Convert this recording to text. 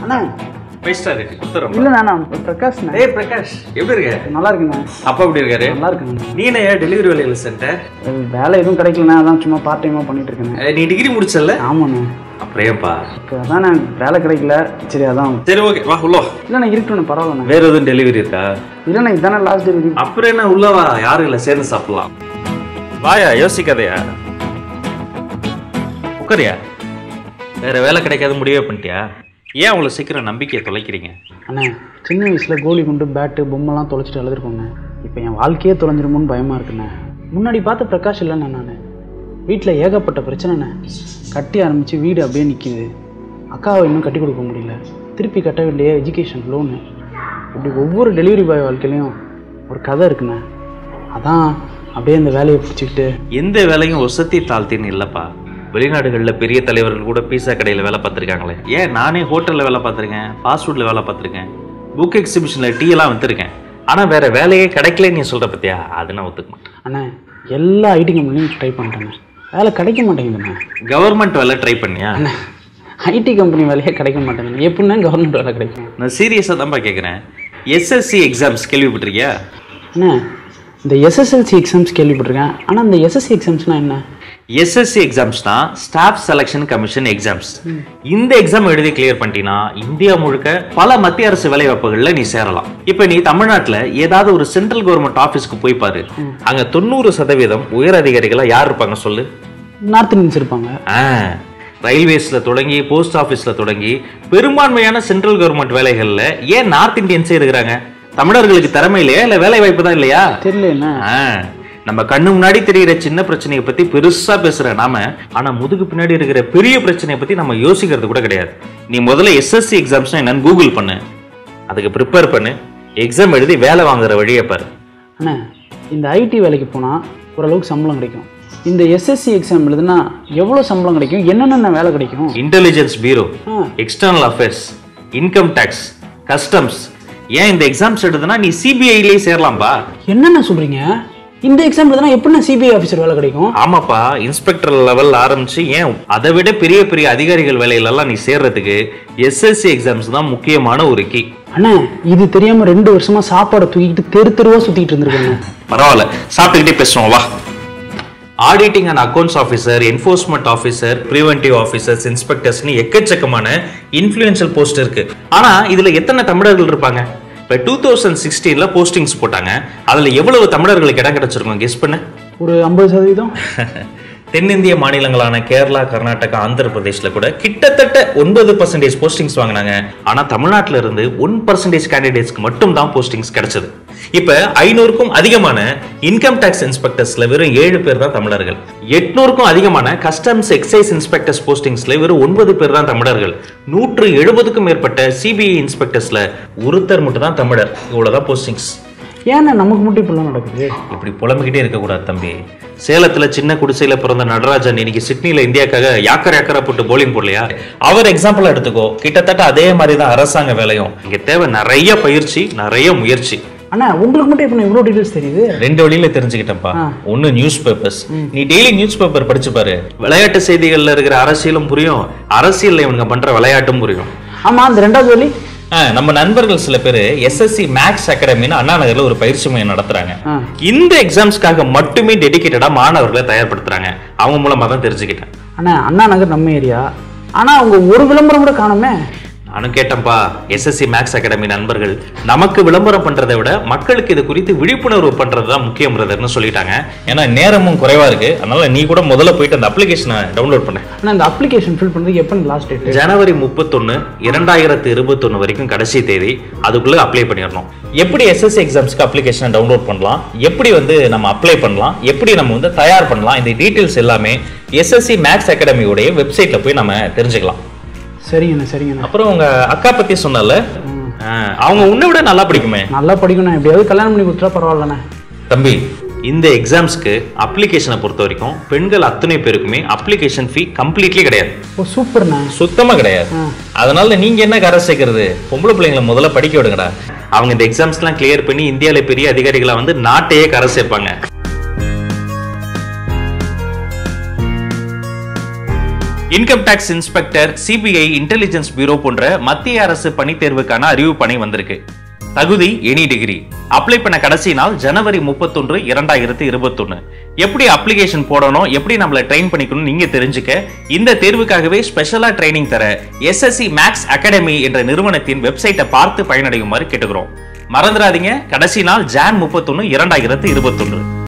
அண்ணா 5 star rating கொடுத்துறோம். இல்ல நான் பிரகாஷ். ஏய் பிரகாஷ் எப்படி இருக்க? நல்லா இருக்குண்ணா. அப்பா எப்படி இருக்காரு? நல்லா இருக்குங்க. நீ என்ன டெலிவரி வேலையில சென்டர்? வேலை எதுவும் கிடைக்கலண்ணா, அதான் சும்மா பார்ட் டைமா பண்ணிட்டு இருக்கேன். நீ டிகிரி முடிச்சல? ஆமாண்ணா. அப்படியேப்பா. அதான் நான் வேலை கிடைக்கல. சரி அதான். சரி ஓகே வா உள்ள. இல்லண்ணா இருக்கட்டும் பரவாயில்லண்ணா. வேற எதுவும் டெலிவரி இருக்கா? இல்லண்ணா இதானே லாஸ்ட் டெலிவரி. அப்புறம் என்ன உள்ள வா, யாரும் இல்லை சேர்ந்து சாப்பிடலாம். வாயா யோசிக்காதயா, உட்காரியா. வேற வேலை கிடைக்காத முடிவே பண்ணிட்டியா? ஏன் அவ்வளோ சீக்கிரம் நம்பிக்கையை தொலைக்கிறீங்க? அண்ணா சின்ன வயசில் கோலி குண்டு பேட்டு பொம்மைலாம் தொலைச்சிட்டு எழுதிருக்கோங்க. இப்போ என் வாழ்க்கையே தொலைஞ்சிருமோன்னு பயமாக இருக்குண்ணே. முன்னாடி பார்த்த பிரகாஷ் இல்லைண்ணே. நான் வீட்டில் ஏகப்பட்ட பிரச்சனைண்ணே. கட்டி ஆரம்பித்து வீடு அப்படியே நிற்கிது. அக்காவை இன்னும் கட்டி கொடுக்க முடியல. திருப்பி கட்ட வேண்டிய எஜுகேஷன் லோனு. இப்படி ஒவ்வொரு டெலிவரி பாய் வாழ்க்கையிலையும் ஒரு கதை இருக்குண்ணே. அதான் அப்படியே இந்த வேலையை பிடிச்சிக்கிட்டு. எந்த வேலையும் ஒசத்தி தாழ்த்தின்னு இல்லைப்பா. வெளிநாடுகளில் பெரிய தலைவர்கள் கூட பீஸா கடையில் வேலை பார்த்துருக்காங்களே. ஏன் நானே ஹோட்டலில் வேலை பார்த்துருக்கேன், ஃபாஸ்ட் ஃபுட்டில் வேலை பார்த்துருக்கேன், புக் எக்ஸிபிஷனில் டீ எல்லாம் வந்துருக்கேன். ஆனால் வேறு வேலையே கிடைக்கலன்னு நீ சொல்கிற பற்றியா? அது நான் ஒத்துக்க மாட்டேன். அண்ணா எல்லா ஐடி கம்பெனியும் ட்ரை பண்ணிட்டேங்க, வேலை கிடைக்க மாட்டேங்குதுண்ணா. கவர்மெண்ட் வேலை ட்ரை பண்ணியா? அண்ணா ஐடி கம்பெனி வேலையே கிடைக்க மாட்டேங்குது. எப்படின்னா கவர்மெண்ட் வேலை கிடைக்கும்? நான் சீரியஸாக தான்ப்பா கேட்குறேன். SSC exams கேள்விப்பட்டிருக்கியா? அண்ணா இந்த எஸ்எஸ்எல்சி எக்ஸாம்ஸ் கேள்விப்பட்டிருக்கேன். ஆனால் இந்த எஸ்எஸ்சி எக்ஸாம்ஸ்னால் என்ன? எஸ்எஸ்சி எக்ஸாம்ஸ்னா ஸ்டாஃப் செலெக்ஷன் கமிஷன் எக்ஸாம்ஸ். இந்த எக்ஸாம் எழுதி கிளியர் பண்ணிட்டீங்கன்னா இந்தியா முழுக்க பல மத்திய அரசு வேலைவாய்ப்புகளில் நீ சேரலாம். இப்போ நீ தமிழ்நாட்டில் ஏதாவது ஒரு சென்ட்ரல் கவர்மெண்ட் ஆஃபீஸ்க்கு போய் பாரு, அங்கே 90% உயர் அதிகாரிகளாக யார் இருப்பாங்க சொல்லு? நார்த் இந்தியன்ஸ் இருப்பாங்க. ரயில்வேஸ்ல தொடங்கி போஸ்ட் ஆஃபீஸ்ல தொடங்கி பெரும்பான்மையான சென்ட்ரல் கவர்மெண்ட் வேலைகளில் ஏன் நார்த் இந்தியன்ஸே இருக்கிறாங்க? தமிழர்களுக்கு திறமை இல்லையா, இல்லை வேலை வாய்ப்பு தான் இல்லையா? தெரியல. நம்ம கண்ணு முன்னாடி தெரிகிற சின்ன பிரச்சனையை பத்தி பெருசா பேசுற நாம, ஆனா முதுகு பின்னாடி இருக்கிற பெரிய பிரச்சனையை பத்தி நம்ம யோசிக்கிறது கூட கிடையாது. நீ முதல்ல எஸ்எஸ்சி எக்ஸாம்ஸ் என்னன்னு கூகுள் பண்ணு, அதுக்கு ப்ரிப்பேர் பண்ணு, எக்ஸாம் எழுதி வேலை வாங்குற வழியை பாரு. அண்ணா இந்த ஐடி வேலைக்கு போனா ஓரளவுக்கு சம்பளம் கிடைக்கும். இந்த எஸ்எஸ்சி எக்ஸாம் எழுதுனா எவ்வளவு சம்பளம் கிடைக்கும்? என்னென்ன வேலை கிடைக்கும்? Intelligence bureau, external affairs, income tax, customs. ஏன் இந்த எக்ஸாம்ஸ் எழுதுனா நீ சிபிஐலேயே சேரலாம்பா. என்னென்ன சொல்றீங்க? இந்த எக்ஸாம் எழுதுனா எப்படி சிபிஐ ஆஃபீஸர் வேலை கிடைக்கும்? ஆமாப்பா, இன்ஸ்பெக்டர் லெவல் ஆரம்பிச்சு ஏன் அதை விட பெரிய பெரிய அதிகாரிகள் வேலையிலெல்லாம் நீ சேர்றதுக்கு எஸ்எஸ்சி எக்ஸாம்ஸ் தான் முக்கியமான ஒரு கீ. அண்ணா இது தெரியாம 2 வருஷமா சாப்பாடை தூக்கிட்டு தெரு தெருவா சுத்திட்டு இருந்திருக்காங்க. பரவாயில்ல, சாப்பிட்டுக்கிட்டே பேசுவோம் வா. Auditing and accounts officer, enforcement officer, preventive officers, இன்ஸ்பெக்டர்ஸ்னு எக்கச்சக்கமான இன்ஃப்ளூயன்ஷியல் போஸ்ட் இருக்கு. ஆனா இதுல எத்தனை தமிழர்கள் இருப்பாங்க? இப்போ 2016 போஸ்டிங்ஸ் போட்டாங்க, அதுல எவ்வளவு தமிழர்களுக்கு இடம் கிடைச்சிருக்கும் கெஸ் பண்ணு? ஒரு 50%. தென்னிந்திய மாநிலங்களான கேரளா, கர்நாடகா, ஆந்திர பிரதேஷ்ல கூட கிட்டத்தட்ட 9% போஸ்டிங்ஸ் வாங்கினாங்க. ஆனா தமிழ்நாட்டில இருந்து 1% கேண்டிடேட்ஸ்க்கு மட்டும் தான் போஸ்டிங்ஸ் கிடைச்சது. இப்ப 500க்கும் அதிகமான இன்கம் டாக்ஸ் இன்ஸ்பெக்டர்ஸ்ல வெறும் 7 பேர் தான் தமிழர்கள். 800க்கும் அதிகமான கஸ்டம்ஸ் எக்ஸைஸ் இன்ஸ்பெக்டர்ஸ் போஸ்டிங்ஸ்ல வெறும் 9 பேர் தான் தமிழர்கள். 170க்கும் மேற்பட்ட சிபிஐ இன்ஸ்பெக்டர்ஸ்ல ஒருத்தர் மட்டும் தான் தமிழர். இவ்வளவுதான் போஸ்டிங்ஸ். ஏன்னா நமக்கு மட்டும் இப்படிலாம் நடக்குது? இப்படி புலம்பிக்கிட்டே இருக்கக்கூடாது தம்பி. சேலத்துல சின்ன குடிசையில பிறந்த நடராஜன் இன்னைக்கு சிட்னில இந்தியாக்காக யாக்கரை போட்டு போலிங் போடலையா? அவர் எக்ஸாம்பிளா எடுத்துக்கோ. கிட்டத்தட்ட அதே மாதிரி தான் அரசாங்க வேலையும். இங்க தேவை நிறைய பயிற்சி, நிறைய முயற்சி. அண்ணா உங்களுக்கு மட்டும் இப்ப இவ்வளவு டீடைல்ஸ் தெரியுது? 2 வழியில தெரிஞ்சுக்கிட்டேன்ப்பா. ஒன்னு நியூஸ் பேப்பர்ஸ். நீ டெய்லி நியூஸ் பேப்பர் படிச்சு பாரு. விளையாட்டு செய்திகள்ல இருக்கிற அரசியலும் புரியும், அரசியல்ல இவங்க பண்ற விளையாட்டும் புரியும். ஆமா, அந்த 2வது வழி நம்ம நண்பர்கள் சில பேர் எஸ்எஸ்சி மேக்ஸ் அகாடமின்னு அண்ணா நகர்ல ஒரு பயிற்சி மையம் நடத்துறாங்க. இந்த எக்ஸாம்ஸ்க்காக மட்டுமே டெடிகேட்டடா மாணவர்களை தயார்படுத்துறாங்க. அவங்க மூலமா தான் தெரிஞ்சுக்கிட்டேன். அண்ணா நகர் நம்ம ஏரியா, ஆனா அவங்க ஒரு விளம்பரம் கூட காணுமே. நானும் கேட்டேன்ப்பா. எஸ்எஸ்சி மேக்ஸ் அகாடமி நண்பர்கள் நமக்கு விளம்பரம் பண்றதை விட மக்களுக்கு இது குறித்து விழிப்புணர்வு பண்றது தான் முக்கியம் பிரதர்னு சொல்லிட்டாங்க. ஏன்னா நேரமும் குறைவா இருக்கு, அதனால நீ கூட முதல்ல போயிட்டு அந்த அப்ளிகேஷனை டவுன்லோட் பண்ண. அந்த அப்ளிகேஷன் ஃபில் பண்றதுக்கு எப்போ லாஸ்ட் டேட்? ஜனவரி 31, 2021 வரைக்கும் கடைசி தேதி. அதுக்குள்ள அப்ளை பண்ணிடணும். எப்படி எஸ்எஸ்சி எக்ஸாம்ஸ்க்கு அப்ளிகேஷனை டவுன்லோட் பண்ணலாம், எப்படி நம்ம அப்ளை பண்ணலாம், எப்படி நம்ம தயார் பண்ணலாம், இந்த டீடைல்ஸ் எல்லாமே எஸ்எஸ்சி மேக்ஸ் அகாடமியோடைய வெப்சைட்ல போய் நம்ம தெரிஞ்சுக்கலாம். சரிங்கண்ணா. அப்புறம் உங்க அக்கா பத்தி சொன்னல, அவங்க உன்னை விட நல்லா படிக்குமே. நல்லா படிக்கணும், எப்படியாவது கல்யாணம் பண்ணி கொடுத்தா பரவாயில்லண்ணே. தம்பி, இந்த எக்ஸாம்ஸ்க்கு அப்ளிகேஷனை பொறுத்த வரைக்கும் பெண்கள் அத்தனை பேருக்குமே அப்ளிகேஷன் ஃபீ கம்ப்ளீட்லி கிடையாது. ஓ சூப்பர்ண்ணா. சுத்தமா கிடையாது. அதனால நீங்க என்ன கரை சேர்க்கறது? பொம்பளை பிள்ளைங்களை முதல்ல படிக்க விடுங்கடா. அவங்க இந்த எக்ஸாம்ஸ்லாம் கிளியர் பண்ணி இந்தியாவில பெரிய அதிகாரிகளா வந்து நாட்டையே கரை சேர்ப்பாங்க. Income tax inspector, CBI, intelligence bureau போன்ற மத்திய அரசு பணி தேர்வுக்கான அறிவிப்பணை வந்திருக்கு. தகுதி எனி டிகிரி. அப்ளை பண்ண கடைசி நாள் ஜனவரி 31, 2021. எப்படி அப்ளிகேஷன் போடணும், எப்படி நம்மள ட்ரெயின் பண்ணிக்கணும் நீங்க தெரிஞ்சுக்க இந்த தேர்வுக்காகவே ஸ்பெஷலா ட்ரைனிங் தர SSC மேக்ஸ் அகாடமி என்ற நிறுவனத்தின் வெப்சைட்டை பார்த்து பயனடையுமாறு கேட்டுக்கிறோம். மறந்துடாதீங்க, கடைசி நாள் ஜான் 31, 2021.